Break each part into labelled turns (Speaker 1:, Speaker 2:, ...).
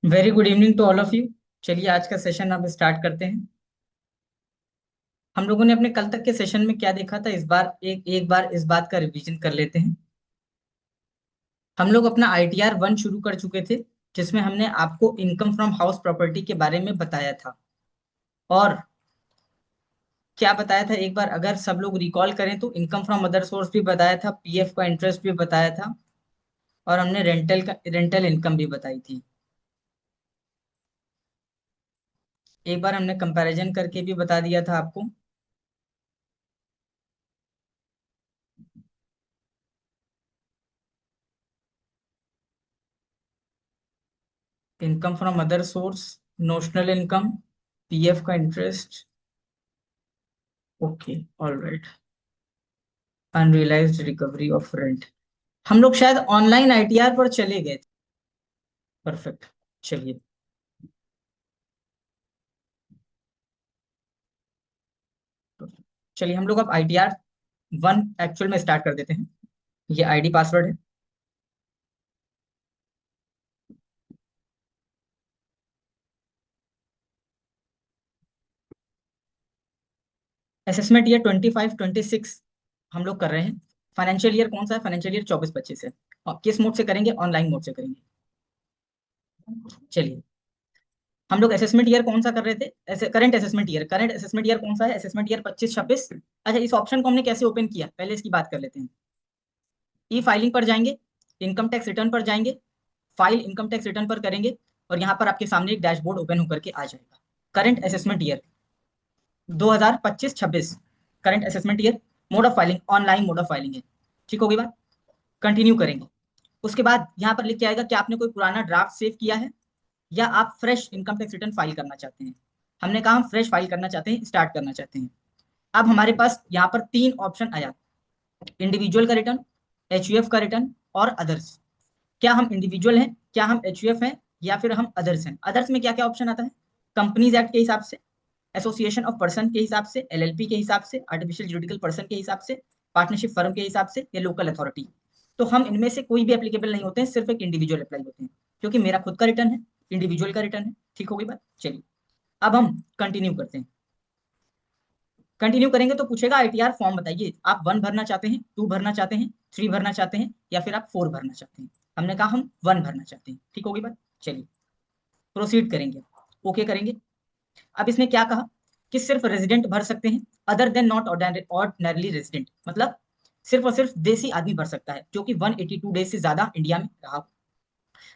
Speaker 1: Very good evening to all of you. चलिए आज का सेशन अब स्टार्ट करते हैं। हम लोगों ने अपने कल तक के सेशन में क्या देखा था, इस बार एक एक बार इस बात का रिवीजन कर लेते हैं। हम लोग अपना ITR 1 शुरू कर चुके थे, जिसमें हमने आपको इनकम फ्रॉम हाउस प्रॉपर्टी के बारे में बताया था। और क्या बताया था, एक बार अगर सब लोग रिकॉल करें तो इनकम फ्रॉम अदर सोर्स भी बताया था, PF का इंटरेस्ट भी बताया था, और हमने रेंटल इनकम भी बताई थी। एक बार हमने कंपैरिजन करके भी बता दिया था आपको। Income from other source, notional income, PF का interest. Okay, all right. Unrealised recovery of rent. हम लोग शायद ऑनलाइन ITR पर चले गए थे। परफेक्ट। चलिए। चलिए हम लोग अब ITR 1 एक्चुअल में स्टार्ट कर देते हैं। ये ID पासवर्ड है। असेसमेंट ईयर 25-26 हम लोग कर रहे हैं। फाइनेंशियल ईयर कौन सा है? फाइनेंशियल ईयर 24-25 है। और किस मोड से करेंगे? ऑनलाइन मोड से करेंगे। चलिए, हम लोग असेसमेंट ईयर कौन सा कर रहे थे? ऐसे करंट असेसमेंट ईयर कौन सा है? Assessment year 25-26। अच्छा, इस ऑप्शन को हमने कैसे ओपन किया, पहले इसकी बात कर लेते हैं। ई फाइलिंग पर जाएंगे, इनकम टैक्स रिटर्न पर जाएंगे, फाइल इनकम टैक्स रिटर्न पर करेंगे, और यहाँ पर आपके सामने एक डैशबोर्ड ओपन होकर के आ जाएगा। Current assessment year 2025-26। Current assessment year. Mode of filing online mode of filing है। ठीक होगी बात। कंटिन्यू करेंगे। उसके बाद यहाँ पर लिख के आएगा कि आपने कोई पुराना ड्राफ्ट सेव किया है या आप fresh income tax return file करना चाहते हैं। हमने कहा हम फ्रेश फाइल करना चाहते हैं, स्टार्ट करना चाहते हैं। अब हमारे पास यहाँ पर 3 ऑप्शन आया। इंडिविजुअल का रिटर्न, HUF का रिटर्न, और अदर्स। क्या हम इंडिविजुअल हैं, क्या हम HUF हैं, या फिर हम अदर्स हैं? अदर्स में क्या क्या ऑप्शन आता है? कंपनीज एक्ट के हिसाब से, एसोसिएशन ऑफ पर्सन के हिसाब से, LLP के हिसाब से, आर्टिफिशियल जुडिकल पर्सन के हिसाब से, पार्टनरशिप फर्म के हिसाब से, या लोकल अथॉरिटी। तो हम इनमें से कोई भी एप्लीकेबल नहीं होते हैं, सिर्फ एक इंडिविजुअल अप्लाई होते हैं। क्योंकि मेरा खुद का रिटर्न है, इंडिविजुअल का रिटर्न है। ठीक होगी बात। चलिए, अब हम कंटिन्यू करते हैं। कंटिन्यू करेंगे तो पूछेगा ITR फॉर्म बताइए, आप 1 भरना चाहते हैं, 2 भरना चाहते हैं, 3 भरना चाहते हैं, या फिर आप 4 भरना चाहते हैं। हमने कहा हम 1 भरना चाहते हैं। ठीक होगी बात। चलिए, प्रोसीड करेंगे। ओके करेंगे। अब इसने क्या कहा कि सिर्फ रेजिडेंट भर सकते हैं, other than not ordinarily resident, मतलब सिर्फ और सिर्फ देसी आदमी भर सकता है जो कि 182 डेज से ज्यादा इंडिया में रहा हो,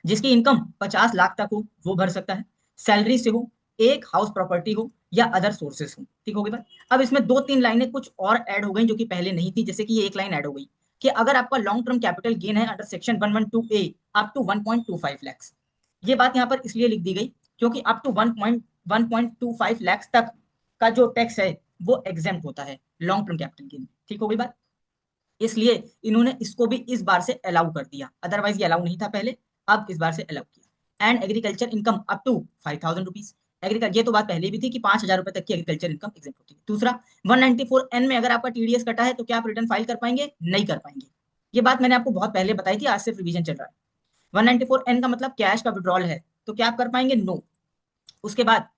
Speaker 1: जिसकी इनकम 50 लाख तक हो वो भर सकता है, सैलरी से हो, एक हाउस प्रॉपर्टी हो, या अदर सोर्सेस हो। ठीक हो गई बात। अब इसमें 2-3 लाइनें कुछ और ऐड हो गई जो कि पहले नहीं थी, जैसे कि ये एक लाइन ऐड हो गई कि अगर आपका लॉन्ग टर्म कैपिटल गेन है under section 112A up to 1.25 lakhs. ये बात यहाँ पर इसलिए लिख दी गई क्योंकि अप टू 1.25 लैक्स तक का जो टैक्स है वो एग्जेम्प्ट होता है लॉन्ग टर्म कैपिटल गेन। ठीक हो गई बात। इसलिए इन्होंने इसको भी इस बार से अलाउ कर दिया, अदरवाइज ये अलाउ नहीं था पहले, अब इस बार से अलाउ किया। And agriculture income up to 5,000 rupees. Agriculture, ये तो बात पहले भी थी कि 5,000 रुपए तक की एग्रीकल्चर इनकम एग्जेम्प्ट होती है। दूसरा, 194N में अगर आपका TDS कटा है तो क्या आप रिटर्न फाइल कर पाएंगे? नहीं कर पाएंगे। ये बात मैंने आपको बहुत पहले बताई थी, आज सिर्फ रिवीजन चल रहा है। 194N का मतलब कैश का विड्रॉल है, तो क्या आप कर पाएंगे? नो। उसके बाद,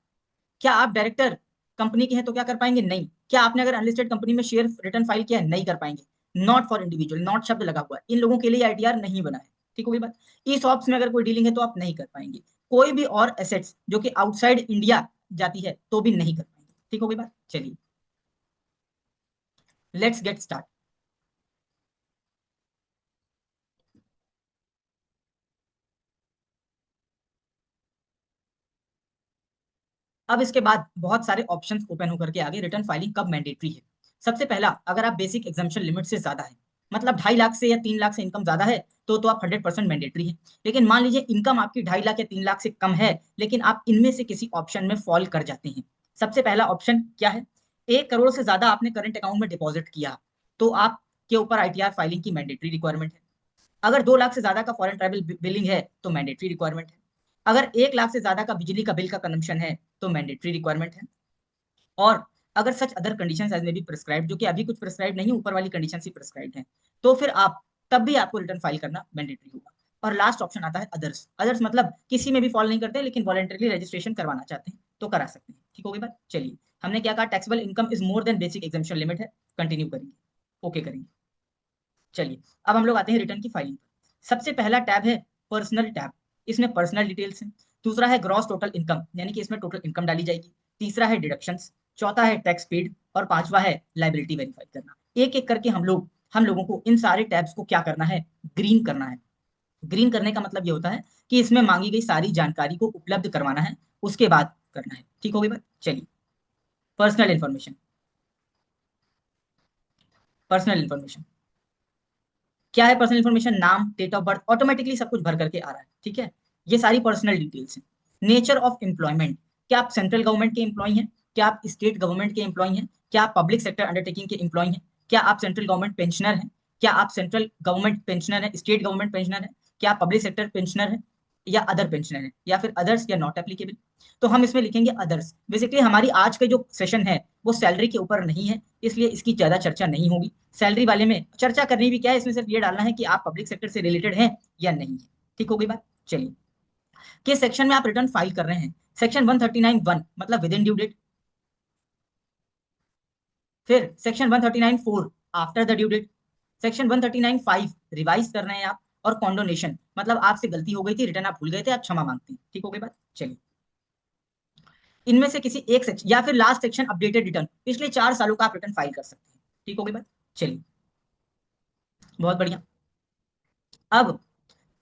Speaker 1: क्या आप डायरेक्टर कंपनी के हैं तो क्या कर पाएंगे? नहीं। क्या आपने अगर अनलिस्टेड कंपनी में शेयर रिटर्न फाइल किया है? नहीं कर पाएंगे। नॉट फॉर इंडिविजुअल, नॉट शब्द लगा हुआ है, इन लोगों के लिए ITR नहीं बना है। ठीक होगी बात। ई सॉप्स में अगर कोई डीलिंग है तो आप नहीं कर पाएंगे। कोई भी और एसेट्स जो कि आउटसाइड इंडिया जाती है तो भी नहीं कर पाएंगे। ठीक होगी बात। चलिए, लेट्स गेट स्टार्ट। अब इसके बाद बहुत सारे ऑप्शंस ओपन होकर के आगे रिटर्न फाइलिंग कब मैंडेटरी है। सबसे पहला, अगर आप बेसिक एग्जाम्पशन लिमिट से ज्यादा है, मतलब 2.5 लाख से या 3 लाख से इनकम ज्यादा है, तो आप 100% मैंडेटरी है। लेकिन मान लीजिए इनकम आपकी 2.5 लाख या 3 लाख से कम है, लेकिन आप इनमें से किसी ऑप्शन में फॉल कर जाते हैं। सबसे पहला ऑप्शन क्या है? 1 करोड़ से ज्यादा आपने करंट अकाउंट में डिपॉजिट किया, तो आपके ऊपर ITR फाइलिंग की मैंडेटरी रिक्वायरमेंट है। अगर 2 लाख से ज्यादा का फॉरेन ट्रैवल बिलिंग है तो मैंडेटरी रिक्वायरमेंट है। अगर 1 लाख से ज्यादा का बिजली का बिल का कंजम्पशन है तो मैंडेटरी रिक्वायरमेंट है। और अगर सच अदर कंडीशन एज में भी प्रिस्क्राइब, जो कि अभी कुछ प्रिस्क्राइब नहीं, ऊपर वाली कंडीशन ही प्रिस्क्राइब है, तो फिर आप तब भी आपको रिटर्न फाइल करना मैंडेटरी होगा। और लास्ट ऑप्शन आता है अदर्स। अदर्स मतलब किसी में भी फॉल नहीं करते लेकिन वॉलंटरली रजिस्ट्रेशन करवाना चाहते हैं तो करा सकते हैं। ठीक होगी बात। चलिए हमने क्या कहा, taxable income is more than basic exemption limit है। कंटिन्यू करेंगे, ओके करेंगे। चलिए अब हम लोग आते हैं रिटर्न की फाइलिंग पर। सबसे पहला टैब है पर्सनल टैब, इसमें पर्सनल डिटेल्स है। दूसरा है ग्रॉस टोटल इनकम, यानी कि इसमें टोटल इनकम डाली जाएगी। तीसरा है डिडक्शंस। चौथा है टैक्स पेड। और पांचवा है लाइबिलिटी वेरीफाई करना। एक एक करके हम लोगों को इन सारे टैब्स को क्या करना है, ग्रीन करना है। ग्रीन करने का मतलब ये होता है कि इसमें मांगी गई सारी जानकारी को उपलब्ध करवाना है, उसके बाद करना है। ठीक होगी बात। चलिए पर्सनल इंफॉर्मेशन। पर्सनल इंफॉर्मेशन क्या है? पर्सनल इन्फॉर्मेशन नाम, डेट ऑफ बर्थ, ऑटोमेटिकली सब कुछ भर करके आ रहा है। ठीक है, ये सारी पर्सनल डिटेल्स हैं। नेचर ऑफ एम्प्लॉयमेंट, क्या आप सेंट्रल गवर्नमेंट के एम्प्लॉय हैं, क्या आप स्टेट गवर्नमेंट के एम्प्लॉय हैं, क्या आप पब्लिक सेक्टर अंडरटेकिंग के एम्प्लॉय हैं, क्या आप सेंट्रल गवर्नमेंट पेंशनर हैं, क्या आप सेंट्रल गवर्नमेंट पेंशनर है, स्टेट गवर्नमेंट पेंशनर है, क्या आप पब्लिक सेक्टर पेंशनर है, या अदर पेंशनर है, या फिर अदर्स या नॉट एप्लीकेबल। तो हम इसमें लिखेंगे अदर्स। बेसिकली हमारी आज का जो सेशन है वो सैलरी के ऊपर नहीं है, इसलिए इसकी ज्यादा चर्चा नहीं होगी। सैलरी वाले में चर्चा करनी भी क्या है, इसमें सिर्फ ये डालना है कि आप पब्लिक सेक्टर से रिलेटेड हैं या नहीं है। ठीक होगी बात। चलिए किस सेक्शन में आप रिटर्न फाइल कर रहे हैं? सेक्शन 139(1) मतलब विद इन ड्यू डेट। फिर section 139(4) after the due date. Section 139(5) revise कर रहे हैं आप। और कॉन्डोनेशन मतलब आपसे गलती हो गई थी, रिटर्न आप भूल गए थे, आप क्षमा मांगते हैं। ठीक हो गई बात। चलिए इनमें से किसी एक सेक्शन या फिर लास्ट सेक्शन अपडेटेड रिटर्न, पिछले 4 सालों का आप रिटर्न फाइल कर सकते हैं। ठीक हो गई बात। चलिए बहुत बढ़िया। अब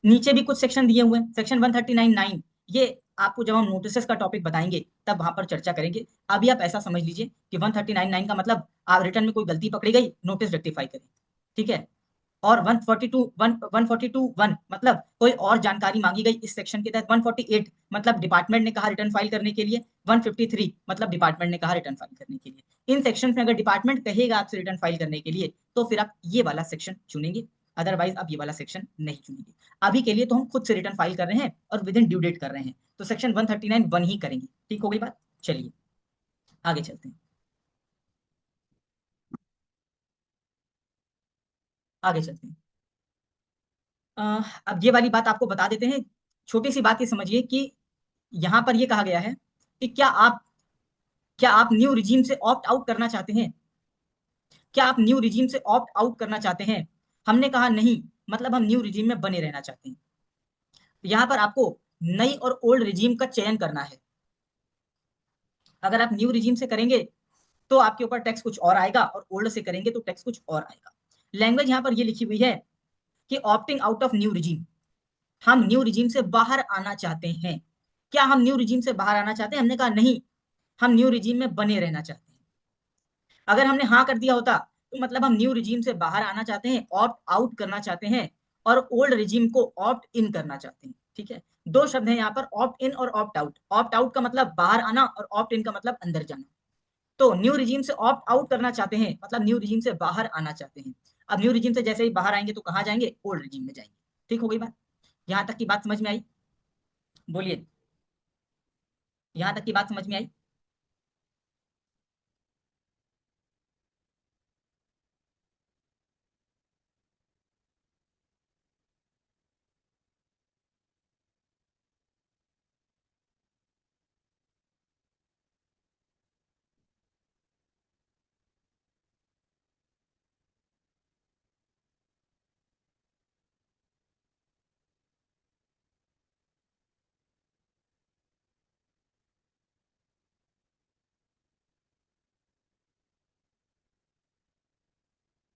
Speaker 1: नीचे भी कुछ सेक्शन दिए हुए हैं। सेक्शन 139(9) ये आपको जब हम नोटिस का टॉपिक बताएंगे तब वहां पर चर्चा करेंगे। अभी आप ऐसा समझ लीजिए कि 139(9) का मतलब आप रिटर्न में कोई गलती पकड़ी गई, नोटिस रेक्टिफाई करें। ठीक है। और 142(1) मतलब कोई और जानकारी मांगी गई इस सेक्शन के तहत। 148 मतलब डिपार्टमेंट ने कहा रिटर्न फाइल करने के लिए। 153 मतलब डिपार्टमेंट ने कहा रिटर्न फाइल करने के लिए। इन सेक्शन में अगर डिपार्टमेंट कहेगा आपसे रिटर्न फाइल करने के लिए तो फिर आप ये वाला सेक्शन चुनेंगे, अदरवाइज आप ये वाला सेक्शन नहीं चुनेंगे। अभी के लिए तो हम खुद से रिटर्न फाइल कर रहे हैं और विद इन ड्यू डेट कर रहे हैं, तो सेक्शन 139(1) ही करेंगे। ठीक हो गई बात। चलिए आगे चलते हैं। आगे चलते हैं। अब ये वाली बात आपको बता देते हैं। छोटी सी बात ये समझिए कि यहाँ पर ये कहा गया है कि क्या आप न्यू रिजीम से ऑप्ट आउट करना चाहते हैं? क्या आप न्यू रिजीम से ऑप्ट आउट करना चाहते हैं? हमने कहा नहीं, मतलब हम न्यू रिजीम में बने रहना चाहते हैं। यहाँ पर आपको नई और ओल्ड रिजीम का चयन करना है। अगर आप न्यू रिजीम से करेंगे तो आपके ऊपर टैक्स कुछ और आएगा, और ओल्ड से करेंगे तो टैक्स कुछ और आएगा। लैंग्वेज यहाँ पर ये लिखी हुई है कि opting out of new regime, हम न्यू रिजीम से बाहर आना चाहते हैं। क्या हम न्यू रिजीम से बाहर आना चाहते हैं? हमने कहा नहीं, हम न्यू रिजीम में बने रहना चाहते हैं। अगर हमने हाँ कर दिया होता तो मतलब हम न्यू रिजीम से बाहर आना चाहते हैं, ऑप्ट आउट करना चाहते हैं, और ओल्ड रिजीम को ऑप्ट इन करना चाहते हैं। ठीक है, दो शब्द हैं यहाँ पर, ऑप्ट इन और ऑप्ट आउट। ऑप्ट आउट का मतलब बाहर आना, और ऑप्ट इन का मतलब अंदर जाना। तो न्यू रिजीम से ऑप्ट आउट करना चाहते हैं मतलब न्यू रिजीम से बाहर आना चाहते हैं। अब न्यू रिजीम से जैसे ही बाहर आएंगे तो कहाँ जाएंगे? ओल्ड रिजीम में जाएंगे। ठीक हो गई बात। यहाँ तक की बात समझ में आई? बोलिए, यहाँ तक की बात समझ में आई?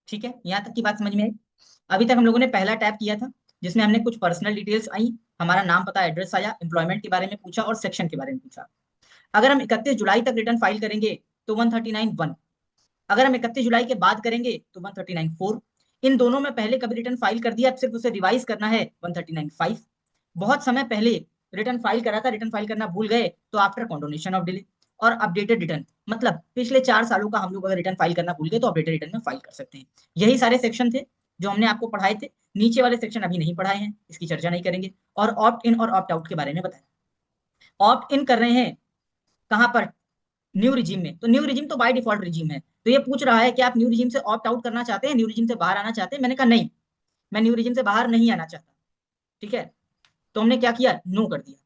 Speaker 1: ठीक है, यहाँ तक की बात समझ में आई? अभी तक हम लोगों ने पहला टैब किया था जिसमें हमने कुछ पर्सनल डिटेल्स आई, हमारा नाम पता एड्रेस आया, एम्प्लॉयमेंट के बारे में पूछा और सेक्शन के बारे में पूछा। अगर हम 31 जुलाई तक रिटर्न फाइल करेंगे तो 139(1), अगर हम 31 जुलाई के बाद करेंगे तो 139(4। इन दोनों में पहले कभी रिटर्न फाइल कर दिया, अब सिर्फ उसे रिवाइज करना है, 139(5। बहुत समय पहले रिटर्न फाइल करा था, रिटर्न फाइल करना भूल गए तो आफ्टर कॉन्डोनेशन ऑफ डिले। और अपडेटेड रिटर्न मतलब पिछले 4 सालों का हम लोग अगर रिटर्न फाइल करना भूल गए तो अपडेटेड रिटर्न में फाइल कर सकते हैं। यही सारे सेक्शन थे जो हमने आपको पढ़ाए थे। नीचे वाले सेक्शन अभी नहीं पढ़ाए हैं, इसकी चर्चा नहीं करेंगे। और ऑप्ट इन और ऑप्ट आउट के बारे में बताया। ऑप्ट इन कर रहे हैं कहाँ पर? न्यू रिजीम में। तो न्यू रिजीम तो बाय डिफॉल्ट रिजीम है, तो ये पूछ रहा है कि आप न्यू रिजीम से ऑप्ट आउट करना चाहते हैं, न्यू रिजीम से बाहर आना चाहते हैं? मैंने कहा नहीं, मैं न्यू रिजीम से बाहर नहीं आना चाहता। ठीक है, तो हमने क्या किया, नो कर दिया।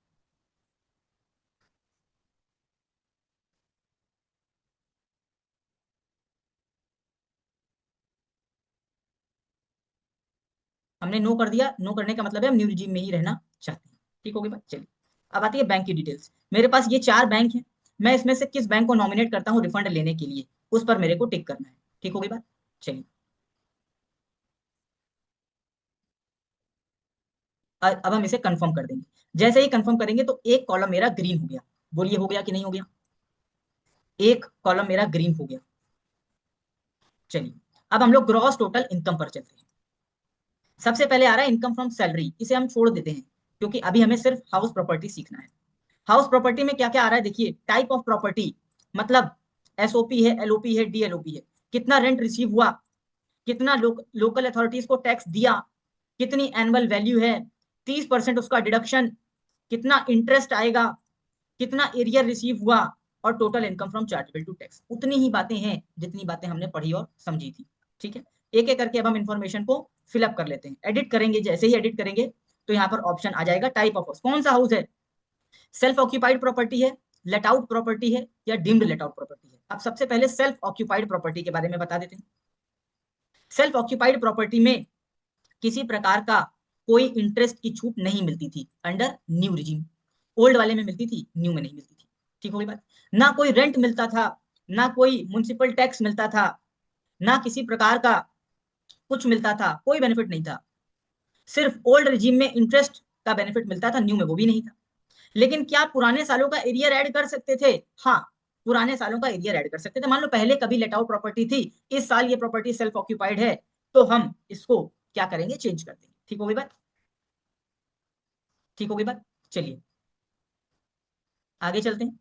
Speaker 1: हमने नो कर दिया, नो करने का मतलब है हम न्यू रिजीम में ही रहना चाहते हैं। ठीक हो गई बात, चलिए अब आती है बैंक की डिटेल्स। मेरे पास ये 4 बैंक हैं, मैं इसमें से किस बैंक को नॉमिनेट करता हूँ रिफंड लेने के लिए, उस पर मेरे को टिक करना है। ठीक हो गई बात, चलिए अब हम इसे कंफर्म कर देंगे। जैसे ही कंफर्म करेंगे तो एक कॉलम मेरा ग्रीन हो गया। बोलिए हो गया कि नहीं हो गया, एक कॉलम मेरा ग्रीन हो गया। चलिए अब हम लोग ग्रॉस टोटल इनकम पर चलते हैं। सबसे पहले आ रहा है इनकम फ्रॉम सैलरी, इसे हम छोड़ देते हैं क्योंकि अभी हमें सिर्फ हाउस प्रॉपर्टी सीखना है। हाउस प्रॉपर्टी में क्या क्या आ रहा है, देखिए टाइप ऑफ प्रॉपर्टी, मतलब एसओपी है, एलओपी है, डीएलओपी है, कितना रेंट रिसीव हुआ, कितना लोकल अथॉरिटीज को टैक्स दिया, कितनी एनुअल वैल्यू है, 30% उसका डिडक्शन, कितना इंटरेस्ट आएगा, कितना एरियर रिसीव हुआ, और total income from chargeable to tax. उतनी ही बातें हैं जितनी बातें हमने पढ़ी और समझी थी। ठीक है, एक एक करके अब हम इंफॉर्मेशन को फिलअप कर लेते हैं। एडिट करेंगे, जैसे ही एडिट करेंगे तो यहाँ पर ऑप्शन आ जाएगा टाइप ऑफ हाउस, कौन सा हाउस है, सेल्फ ऑक्यूपाइड प्रॉपर्टी है, लेट आउट प्रॉपर्टी है, या डीम्ड लेट आउट प्रॉपर्टी है। अब सबसे पहले सेल्फ ऑक्यूपाइड प्रॉपर्टी के बारे में बता देते हैं। सेल्फ ऑक्यूपाइड प्रॉपर्टी में किसी प्रकार का कोई इंटरेस्ट की छूट नहीं मिलती थी अंडर न्यू रिजीम। ओल्ड वाले में मिलती थी, न्यू में नहीं मिलती थी। ठीक हो गई बात, ना कोई रेंट मिलता था, ना कोई म्युनिसिपल टैक्स मिलता था, ना किसी प्रकार का कुछ मिलता था, कोई बेनिफिट नहीं था। सिर्फ ओल्ड रिजीम में इंटरेस्ट का बेनिफिट मिलता था, न्यू में वो भी नहीं था। लेकिन क्या पुराने सालों का एरियर ऐड कर सकते थे, हाँ, पुराने सालों का एरियर ऐड कर सकते थे। मान लो पहले कभी लेट आउट प्रॉपर्टी थी, इस साल ये प्रॉपर्टी सेल्फ ऑक्यूपाइड है, तो हम इसको क्या करेंगे, चेंज कर देंगे। ठीक हो गई बात, ठीक हो गई बात, चलिए आगे चलते हैं।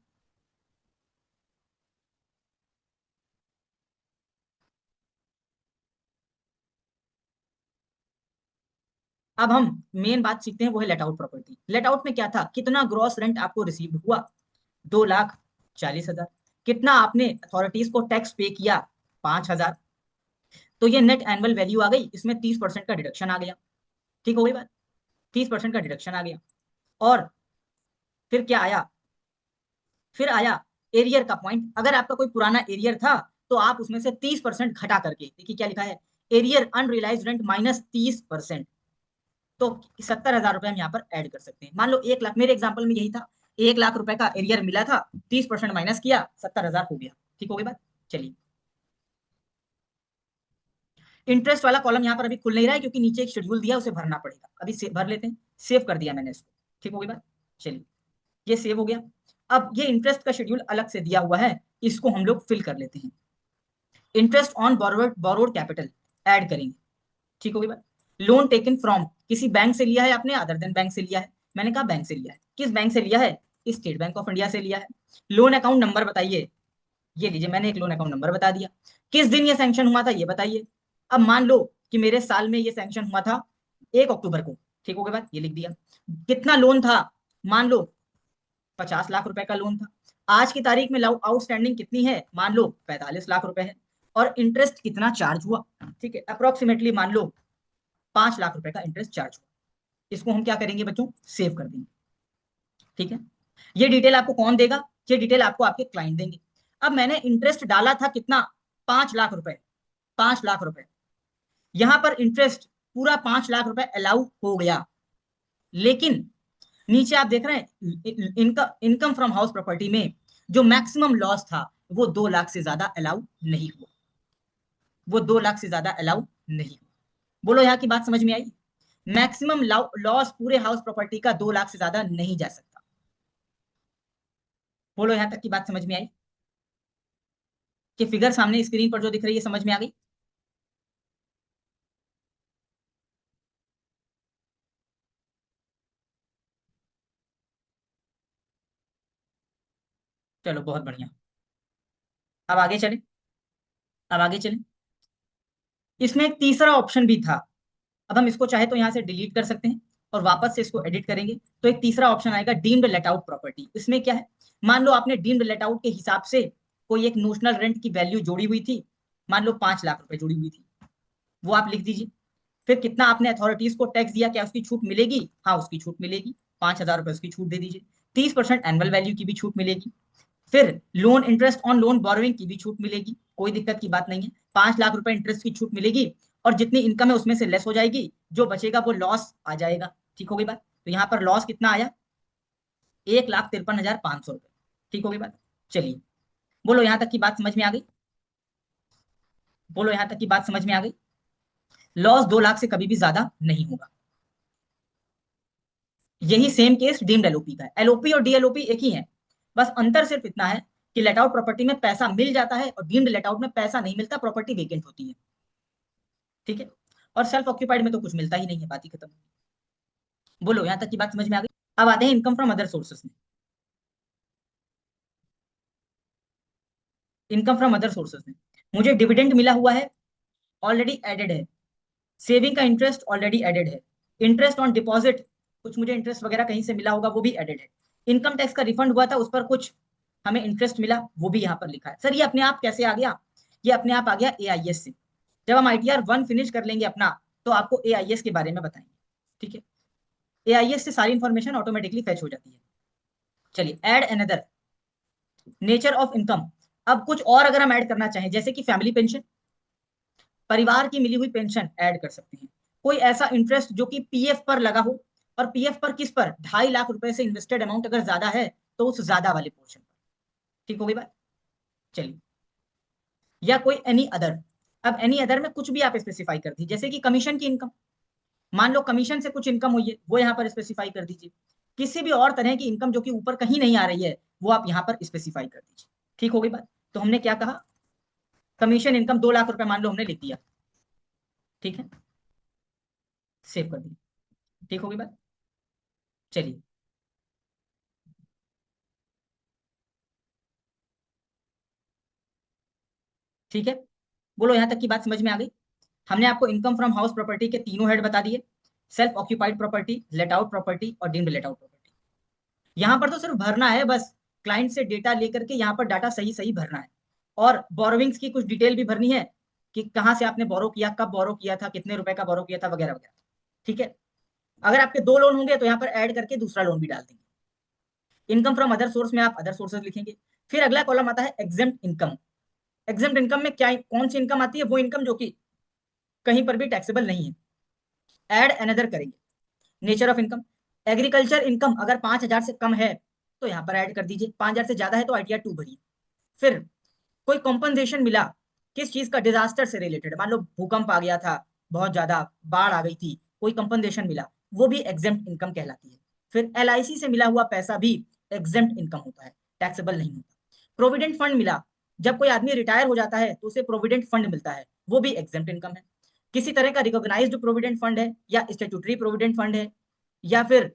Speaker 1: अब हम मेन बात सीखते हैं, वो है let out property. Let out में क्या था, कितना ग्रॉस रेंट आपको रिसीव हुआ, 2,40,000। कितना आपने अथॉरिटीज को टैक्स पे किया, 5,000। तो ये नेट एनुअल वैल्यू आ गई, इसमें 30% का डिडक्शन आ गया। ठीक हो गई बात, 30% का डिडक्शन आ गया। और फिर क्या आया, फिर आया एरियर का पॉइंट। अगर आपका कोई पुराना एरियर था तो आप उसमें से 30% घटा करके, देखिए क्या लिखा है, एरियर अनरियलाइज रेंट माइनस 30%, तो 70,000 रुपए हम यहाँ पर ऐड कर सकते हैं। मान लो 1 लाख, मेरे एग्जाम्पल में यही था, 1 लाख रुपए का एरियर मिला था, 30% माइनस किया, 70,000 हो गया। ठीक हो गई बात, चलिए इंटरेस्ट वाला कॉलम यहाँ पर अभी खुल नहीं रहा है क्योंकि नीचे एक शेड्यूल दिया, उसे भरना पड़ेगा। अभी भर लेते हैं, सेव कर दिया मैंने इसको। ठीक हो गई बात, चलिए ये सेव हो गया। अब ये इंटरेस्ट का शेड्यूल अलग से दिया हुआ है, इसको हम लोग फिल कर लेते हैं। Interest on borrowed capital add करेंगे। ठीक हो गई बात, लोन टेकन फ्रॉम, किसी बैंक से लिया है आपने, अदर देन बैंक से लिया है। मैंने कहा बैंक से लिया है, किस बैंक से लिया है, स्टेट बैंक ऑफ इंडिया से लिया है। लोन अकाउंट नंबर बताइए, ये लीजिए मैंने एक लोन अकाउंट नंबर बता दिया। किस दिन ये सैंक्शन हुआ था ये बताइए। अब मान लो कि मेरे साल में ये सैंक्शन हुआ था 1 अक्टूबर को। ठीक हो गया बात, ये लिख दिया। कितना लोन था, मान लो 50 लाख रुपए का लोन था। आज की तारीख में आउटस्टैंडिंग कितनी है, मान लो 45 लाख रुपए है। और इंटरेस्ट कितना चार्ज हुआ, ठीक है, अप्रोक्सीमेटली मान लो 5 लाख रुपए का इंटरेस्ट चार्ज हुआ। इसको हम क्या करेंगे बच्चों, सेव कर देंगे। ठीक है, ये डिटेल आपको कौन देगा, ये डिटेल आपको आपके क्लाइंट देंगे। अब मैंने इंटरेस्ट डाला था कितना, 5 लाख रुपए, 5 लाख रुपए। यहां पर इंटरेस्ट पूरा 5 लाख रुपए अलाउ हो गया। लेकिन नीचे आप देख रहे हैं income income from house property में जो मैक्सिमम लॉस था वो 2 लाख से ज्यादा अलाउ नहीं हुआ, वो 2 लाख से ज्यादा अलाउ नहीं हुआ। बोलो यहाँ की बात समझ में आई, मैक्सिमम लॉस पूरे हाउस प्रॉपर्टी का 2 लाख से ज्यादा नहीं जा सकता। बोलो यहाँ तक की बात समझ में आई, कि फिगर सामने स्क्रीन पर जो दिख रही है समझ में आ गई। चलो बहुत बढ़िया, अब आगे चले, अब आगे चले। इसमें एक तीसरा ऑप्शन भी था। अब हम इसको चाहे तो यहाँ से डिलीट कर सकते हैं और वापस से इसको एडिट करेंगे तो एक तीसरा ऑप्शन आएगा डीम्ड लेट आउट प्रॉपर्टी। इसमें क्या है, मान लो आपने डीम्ड लेट आउट के हिसाब से कोई एक नोशनल रेंट की वैल्यू जोड़ी हुई थी, मान लो 5 लाख रुपए जोड़ी हुई थी, वो आप लिख दीजिए। फिर कितना आपने अथॉरिटीज को टैक्स दिया, क्या उसकी छूट मिलेगी? हाँ उसकी छूट मिलेगी, 5,000 रुपए उसकी छूट दे दीजिए। 30% एनुअल वैल्यू की भी छूट मिलेगी। फिर loan interest on loan borrowing की भी छूट मिलेगी, कोई दिक्कत की बात नहीं है। 5 लाख रुपए इंटरेस्ट की छूट मिलेगी, और जितनी इनकम है उसमें से लेस हो जाएगी, जो बचेगा वो लॉस आ जाएगा। ठीक हो गई बात? तो यहाँ पर लॉस कितना आया? 1,53,500 रुपए। ठीक हो गई बात? चलिए, बोलो यहाँ तक की बात समझ में आ गई? बोलो यहाँ तक की बात समझ में आ गई? लॉस 2 लाख से कभी भी ज्यादा नहीं होगा। यही सेम केस डीम्ड एलओपी का है। एलओपी और डीएलओपी एक ही है, बस अंतर सिर्फ इतना है कि लेट आउट प्रॉपर्टी में पैसा मिल जाता है और डीम्ड लेट आउट में पैसा नहीं मिलता, प्रॉपर्टी वेकेंट होती है। ठीक है? और सेल्फ ऑक्यूपाइड में तो कुछ मिलता ही नहीं है, बात ही खत्म। बोलो यहाँ तक की बात समझ में आ गई? अब आते हैं इनकम फ्रॉम अदर सोर्सेस में। इनकम फ्रॉम अदर सोर्सेस में मुझे डिविडेंड मिला हुआ है, ऑलरेडी एडेड है। सेविंग का इंटरेस्ट ऑलरेडी एडेड है। इंटरेस्ट ऑन डिपॉजिट, कुछ मुझे इंटरेस्ट वगैरह कहीं से मिला होगा, वो भी एडेड है। इनकम टैक्स का रिफंड हुआ था, उस पर कुछ हमें इंटरेस्ट मिला, वो भी यहाँ पर लिखा है। सर ये अपने आप कैसे आ गया? ये अपने आप आ गया एआईएस से। जब हम ITR 1 फिनिश कर लेंगे अपना, तो आपको एआईएस के बारे में बताएंगे। ठीक है? एआईएस से सारी इंफॉर्मेशन ऑटोमेटिकली फेच हो जाती है। चलिए, add another, nature of income. अब कुछ और अगर हम ऐड करना चाहें, जैसे कि फैमिली पेंशन, परिवार की मिली हुई पेंशन ऐड कर सकते हैं। कोई ऐसा इंटरेस्ट जो कि पीएफ पर लगा हो, और पीएफ पर किस पर? 2.5 लाख रुपए से इन्वेस्टेड अमाउंट अगर ज्यादा है तो उस ज्यादा वाले पोर्शन पर। ठीक हो गई बात? चलिए, या कोई एनी अदर। अब एनी अदर में कुछ भी आप स्पेसिफाई कर दीजिए, जैसे कि कमीशन की इनकम, मान लो कमीशन से कुछ इनकम हुई है, वो यहाँ पर स्पेसिफाई कर दीजिए। किसी भी और तरह की इनकम जो कि ऊपर कहीं नहीं आ रही है, वो आप यहाँ पर स्पेसिफाई कर दीजिए। ठीक हो गई बात? तो हमने क्या कहा? कमीशन इनकम 2 लाख रुपए मान लो हमने लिख दिया। ठीक है, सेव कर दिया। ठीक हो गई बात? चलिए, ठीक है, बोलो यहाँ तक की बात समझ में आ गई? हमने आपको इनकम फ्रॉम हाउस प्रॉपर्टी के तीनों हेड बता दिए, self occupied property, let out property और डीम्ड लेट आउट प्रॉपर्टी। यहाँ पर तो सिर्फ भरना है बस, क्लाइंट से डेटा लेकर के यहाँ पर डाटा सही सही भरना है। और बोरोविंग्स की कुछ डिटेल भी भरनी है, कि कहाँ से आपने बोरो किया, कब बोरो किया था, कितने रुपए का बोरो किया था, वगैरह वगैरह। ठीक है? अगर आपके 2 लोन होंगे तो यहाँ पर ऐड करके दूसरा लोन भी डाल देंगे। इनकम फ्रॉम अदर सोर्स में आप अदर सोर्सेज लिखेंगे। फिर अगला कॉलम आता है एग्जेम्प्ट इनकम। एग्जेम्प्ट इनकम में क्या, कौन सी इनकम आती है? वो इनकम जो कि कहीं पर भी टैक्सेबल नहीं है। एड अनदर करेंगे, nature of income. Agriculture income अगर 5,000 से कम है तो यहाँ पर ऐड कर दीजिए, 5,000 से ज्यादा है तो ITR 2 भरिए। फिर कोई कॉम्पनसेशन मिला, किस चीज का? डिजास्टर से रिलेटेड, मान लो भूकंप आ गया था, बहुत ज्यादा बाढ़ आ गई थी, कोई कंपनसेशन मिला, वो भी एग्जेम्प्ट इनकम कहलाती है। फिर LIC से मिला हुआ पैसा भी एग्जेम्प्ट इनकम होता है, टैक्सेबल नहीं होता। प्रोविडेंट फंड मिला, जब कोई आदमी रिटायर हो जाता है तो उसे प्रोविडेंट फंड मिलता है, वो भी एग्जेम्प्ट इनकम है। किसी तरह का रिकॉग्नाइज्ड प्रोविडेंट फंड है, या स्टेट्यूटरी प्रोविडेंट फंड है, या फिर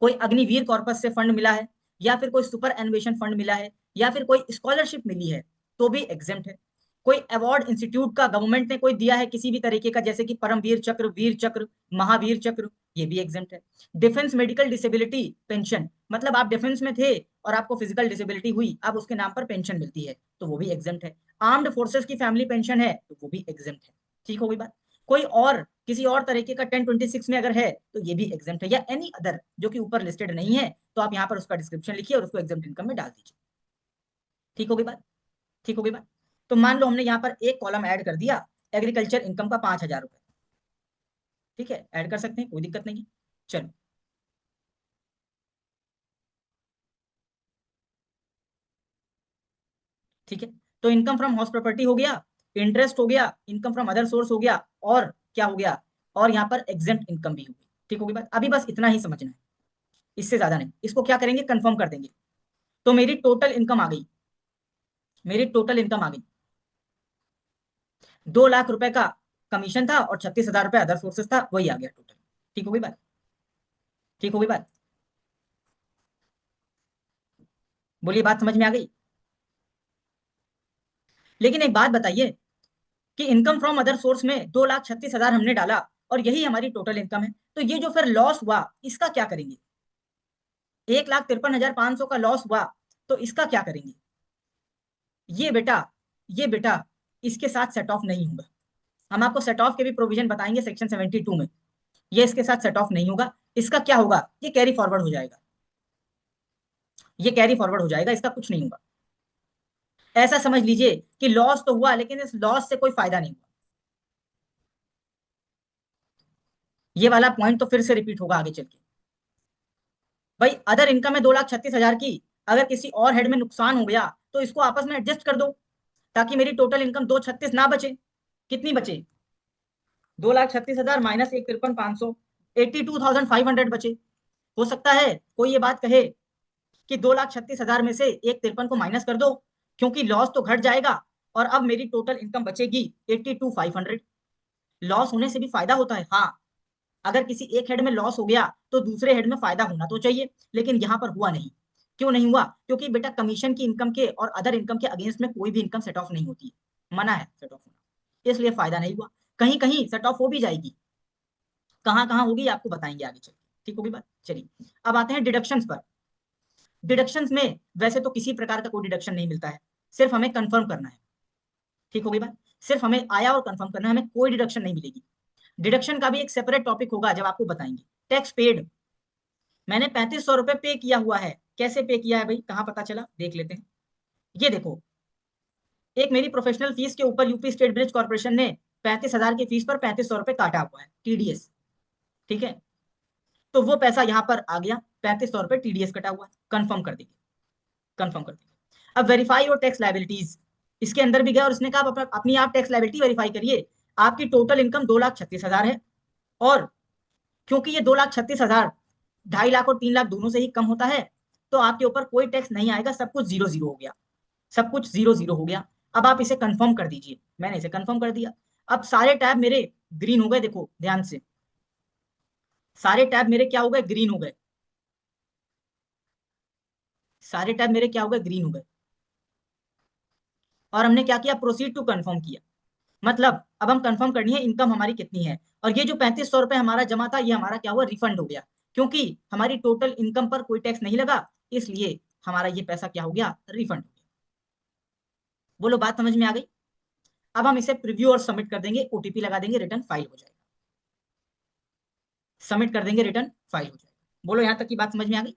Speaker 1: कोई अग्निवीर कॉर्पस से फंड मिला है, या फिर कोई सुपर एनुएशन फंड मिला है, या फिर कोई स्कॉलरशिप मिली है, तो भी एग्जेम्प्ट है। कोई अवार्ड इंस्टीट्यूट का गवर्नमेंट ने कोई दिया है किसी भी तरीके का, जैसे कि परमवीर चक्र, वीर चक्र, महावीर चक्र, ये भी एग्जेम्प्ट है। डिफेंस मेडिकल डिसेबिलिटी पेंशन, मतलब आप डिफेंस में थे और आपको फिजिकल डिसेबिलिटी हुई, अब उसके नाम पर पेंशन मिलती है, तो वो भी एग्जेम्प्ट है। आर्म्ड फोर्सेस की फैमिली पेंशन है तो वो भी एग्जेम्प्ट है। ठीक हो गई बात? कोई और किसी और तरीके का 1026 में अगर है तो ये भी एग्जेम्प्ट है, या एनी अदर जो कि ऊपर लिस्टेड नहीं है, तो आप यहाँ पर उसका डिस्क्रिप्शन लिखिए और उसको एग्जेम्प्ट इनकम में डाल दीजिए। ठीक हो गई बात? ठीक हो गई बात? तो मान लो हमने यहाँ पर एक कॉलम ऐड कर दिया, एग्रीकल्चर इनकम का 5,000 रुपए। ठीक है, ऐड कर सकते हैं, कोई दिक्कत नहीं है। चलो, ठीक है, तो इनकम फ्रॉम हाउस प्रॉपर्टी हो गया, इंटरेस्ट हो गया, इनकम फ्रॉम अदर सोर्स हो गया, और क्या हो गया? और यहाँ पर एग्जेम्प्ट इनकम भी होगी। ठीक होगी बात? अभी बस इतना ही समझना है, इससे ज्यादा नहीं। इसको क्या करेंगे? कंफर्म कर देंगे। तो मेरी टोटल इनकम आ गई, मेरी टोटल इनकम आ गई, 2 लाख रुपए का कमीशन था और 36,000 रुपए अदर सोर्सेस था, वही आ गया टोटल। ठीक हो गई बात? ठीक हो गई बात? बोलिए, बात समझ में आ गई? लेकिन एक बात बताइए, कि इनकम फ्रॉम अदर सोर्स में 2,36,000 हमने डाला और यही हमारी टोटल इनकम है, तो ये जो फिर लॉस हुआ इसका क्या करेंगे? 1,53,500 का लॉस हुआ, तो इसका क्या करेंगे? ये बेटा, ये बेटा इसके साथ सेट ऑफ नहीं होगा। हम आपको सेट ऑफ के भी प्रोविजन बताएंगे सेक्शन 72 में। ये इसके साथ सेट ऑफ नहीं होगा, इसका क्या होगा, ये कैरी फॉरवर्ड हो जाएगा, ये कैरी फॉरवर्ड हो जाएगा, इसका कुछ नहीं होगा। ऐसा समझ लीजिए कि लॉस तो हुआ लेकिन इस लॉस से कोई फायदा नहीं हुआ। ये वाला पॉइंट तो फिर से रिपीट होगा आगे चल के। भाई अदर इनकम है 2,36,000 की, अगर किसी और हेड में नुकसान हो गया तो इसको आपस में एडजस्ट कर दो, ताकि मेरी टोटल इनकम 236 ना बचे। कितनी बचे, 2,36,000 माइनस 1,53,500, 82,500 बचे। हो सकता है कोई ये बात कहे कि 2,36,000 में से 1,53 को माइनस कर दो, क्योंकि लॉस तो घट जाएगा और अब मेरी टोटल इनकम बचेगी 82,500। लॉस होने से भी फायदा होता है, हाँ। अगर किसी एक हेड में लॉस हो गया तो दूसरे हेड में फायदा होना तो चाहिए, लेकिन यहां पर हुआ नहीं। क्यों नहीं हुआ, क्योंकि बेटा कमीशन की इनकम के और अदर इनकम के अगेंस्ट में कोई भी इनकम सेट ऑफ नहीं होती है, मना है सेट ऑफ होना, इसलिए फायदा नहीं हुआ। कहीं कहीं सेट ऑफ हो भी जाएगी, कहाँ कहाँ होगी आपको बताएंगे आगे चल। ठीक होगी बात, चलिए अब आते हैं डिडक्शंस पर। डिडक्शंस में वैसे तो किसी प्रकार का कोई डिडक्शन नहीं मिलता है, सिर्फ हमें कंफर्म करना है। ठीक होगी बात, सिर्फ हमें आया और कंफर्म करना है, हमें कोई डिडक्शन नहीं मिलेगी। डिडक्शन का भी एक सेपरेट टॉपिक होगा जब आपको बताएंगे। टैक्स पेड, मैंने 3,500 रुपए पे किया हुआ है, कैसे पे किया है भाई, कहाँ पता चला, देख लेते हैं। ये देखो, एक मेरी प्रोफेशनल फीस के ऊपर यूपी स्टेट ब्रिज कॉर्पोरेशन ने 35,000 की फीस पर 3,500 रुपए काटा हुआ है टीडीएस। ठीक है, तो वो पैसा यहाँ पर आ गया, 3,500 रुपए टीडीएस कटा हुआ है, कंफर्म कर देंगे, कंफर्म कर देंगे। अब वेरीफाई और टैक्स लाइबिलिटीज, इसके अंदर भी गया और इसने कहा अपनी आप टैक्स लाइबिलिटी वेरीफाई करिए। आपकी टोटल इनकम 2,36,000 है, और क्योंकि ये 2,36,000 2.5 लाख और 3 लाख दोनों से ही कम होता है, तो आपके ऊपर कोई टैक्स नहीं आएगा, सब कुछ जीरो जीरो हो गया, सब कुछ जीरो जीरो हो गया। अब आप इसे कंफर्म कर दीजिए, मैंने इसे कंफर्म कर दिया। अब सारे टैब मेरे ग्रीन हो गए, देखो ध्यान से, सारे टैब मेरे क्या हो गए, ग्रीन हो गए, सारे टैब मेरे क्या हो गए, ग्रीन हो गए। और हमने क्या किया, प्रोसीड टू कंफर्म किया। मतलब अब हम कंफर्म करनी है इनकम हमारी कितनी है, और ये जो 3,500 रुपए हमारा जमा था ये हमारा क्या हुआ, रिफंड हो गया, क्योंकि हमारी टोटल इनकम पर कोई टैक्स नहीं लगा, इसलिए हमारा ये पैसा क्या हो गया, रिफंड हो गया। बोलो बात समझ में आ गई। अब हम इसे प्रीव्यू और सबमिट कर देंगे, ओटीपी लगा देंगे, रिटर्न फाइल हो जाएगा, सबमिट कर देंगे, रिटर्न फाइल हो जाएगा। बोलो यहां तक की बात समझ में आ गई।